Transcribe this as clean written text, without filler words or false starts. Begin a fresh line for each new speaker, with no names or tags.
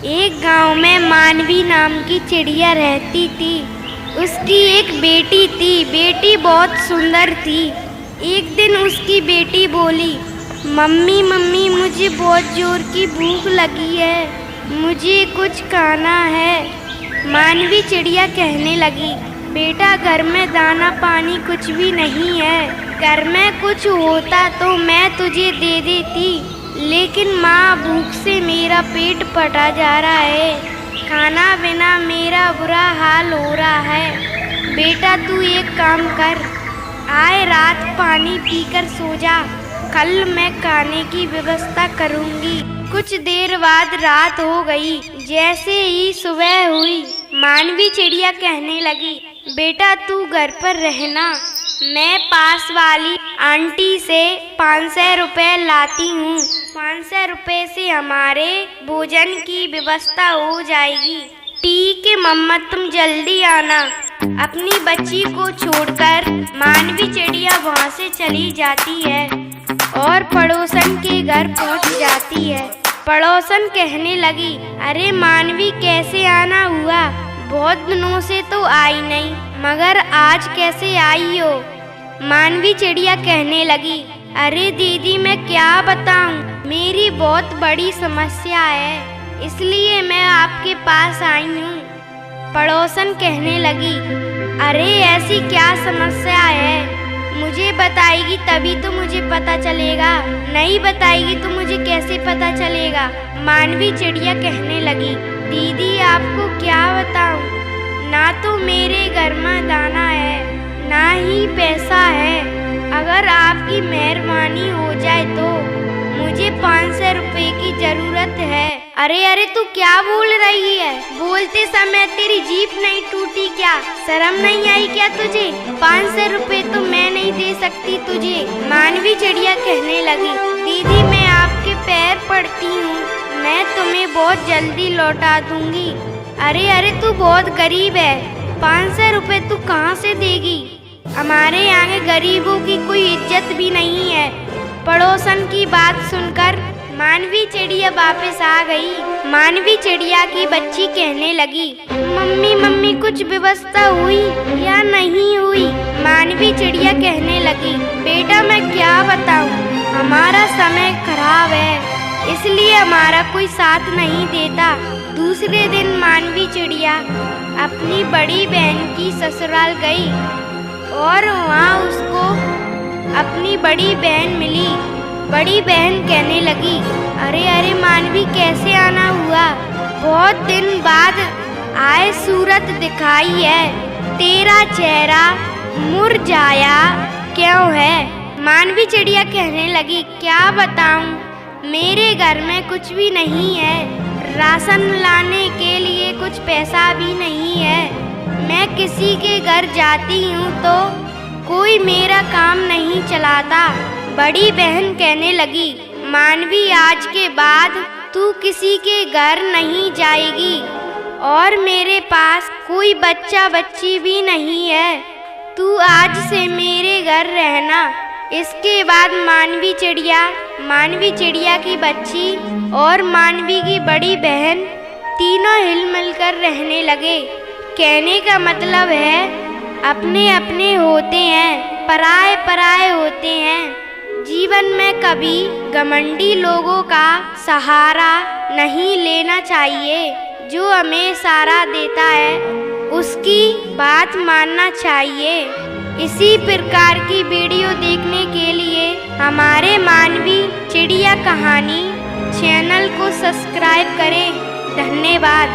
एक गांव में मानवी नाम की चिड़िया रहती थी। उसकी एक बेटी थी। बेटी बहुत सुंदर थी। एक दिन उसकी बेटी बोली, मम्मी मम्मी मुझे बहुत जोर की भूख लगी है, मुझे कुछ खाना है। मानवी चिड़िया कहने लगी, बेटा घर में दाना पानी कुछ भी नहीं है। घर में कुछ होता तो मैं तुझे दे देती, लेकिन माँ भूख से मेरा पेट फटा जा रहा है। खाना बिना मेरा बुरा हाल हो रहा है। बेटा तू एक काम कर, आए रात पानी पीकर सो जा, कल मैं खाने की व्यवस्था करूँगी। कुछ देर बाद रात हो गई। जैसे ही सुबह हुई, मानवी चिड़िया कहने लगी, बेटा तू घर पर रहना, मैं पास वाली आंटी से 500 रुपए लाती हूँ। 500 रुपए से हमारे भोजन की व्यवस्था हो जाएगी। ठीक है मम्मा, तुम जल्दी आना। अपनी बच्ची को छोड़कर मानवी चिड़िया वहाँ से चली जाती है और पड़ोसन के घर पहुँच जाती है। पड़ोसन कहने लगी, अरे मानवी कैसे आना हुआ, बहुत दिनों से तो आई नहीं, मगर आज कैसे आई हो। मानवी चिड़िया कहने लगी, अरे दीदी मैं क्या बताऊं, मेरी बहुत बड़ी समस्या है, इसलिए मैं आपके पास आई हूँ। पड़ोसन कहने लगी, अरे ऐसी क्या समस्या है, मुझे बताएगी तभी तो मुझे पता चलेगा, नहीं बताएगी तो मुझे कैसे पता चलेगा। मानवी चिड़िया कहने लगी, दीदी आपको क्या बताऊं, ना तो मेरे घर में दाना है, ना ही पैसा है। अगर आपकी मेहरबानी हो जाए तो मुझे 500 रुपए की जरूरत है। अरे अरे तू क्या बोल रही है, बोलते समय तेरी जीभ नहीं टूटी क्या, शर्म नहीं आई क्या तुझे? 500 रुपए तो मैं नहीं दे सकती तुझे। मानवी चिड़िया कहने लगी, दीदी मैं आपके पैर पड़ती हूँ, मैं तुम्हें बहुत जल्दी लौटा दूंगी। अरे अरे तू बहुत गरीब है, 500 रुपए तू कहाँ से देगी? हमारे यहाँ गरीबों की कोई इज्जत भी नहीं है। पड़ोसन की बात सुनकर मानवी चिड़िया वापस आ गई। मानवी चिड़िया की बच्ची कहने लगी, मम्मी मम्मी कुछ व्यवस्था हुई या नहीं हुई? मानवी चिड़िया कहने लगी, बेटा मैं क्या बताऊं, हमारा समय खराब है, इसलिए हमारा कोई साथ नहीं देता। दूसरे दिन मानवी चिड़िया अपनी बड़ी बहन की ससुराल गई और वहाँ उसको अपनी बड़ी बहन मिली। बड़ी बहन कहने लगी, अरे अरे मानवी कैसे आना हुआ, बहुत दिन बाद आए सूरत दिखाई है, तेरा चेहरा मुरझाया क्यों है? मानवी चिड़िया कहने लगी, क्या बताऊं, मेरे घर में कुछ भी नहीं है, राशन लाने के लिए कुछ पैसा भी नहीं है। मैं किसी के घर जाती हूँ तो कोई मेरा काम नहीं चलाता। बड़ी बहन कहने लगी, मानवी आज के बाद तू किसी के घर नहीं जाएगी और मेरे पास कोई बच्चा बच्ची भी नहीं है, तू आज से मेरे घर रहना। इसके बाद मानवी चिड़िया की बच्ची और मानवी की बड़ी बहन तीनों हिल कर रहने लगे। कहने का मतलब है अपने अपने होते हैं, पराए पराए होते हैं। जीवन में कभी घमंडी लोगों का सहारा नहीं लेना चाहिए। जो हमें सहारा देता है उसकी बात मानना चाहिए। इसी प्रकार की वीडियो देखने के लिए हमारे मानवी चिड़िया कहानी चैनल को सब्सक्राइब करें। धन्यवाद।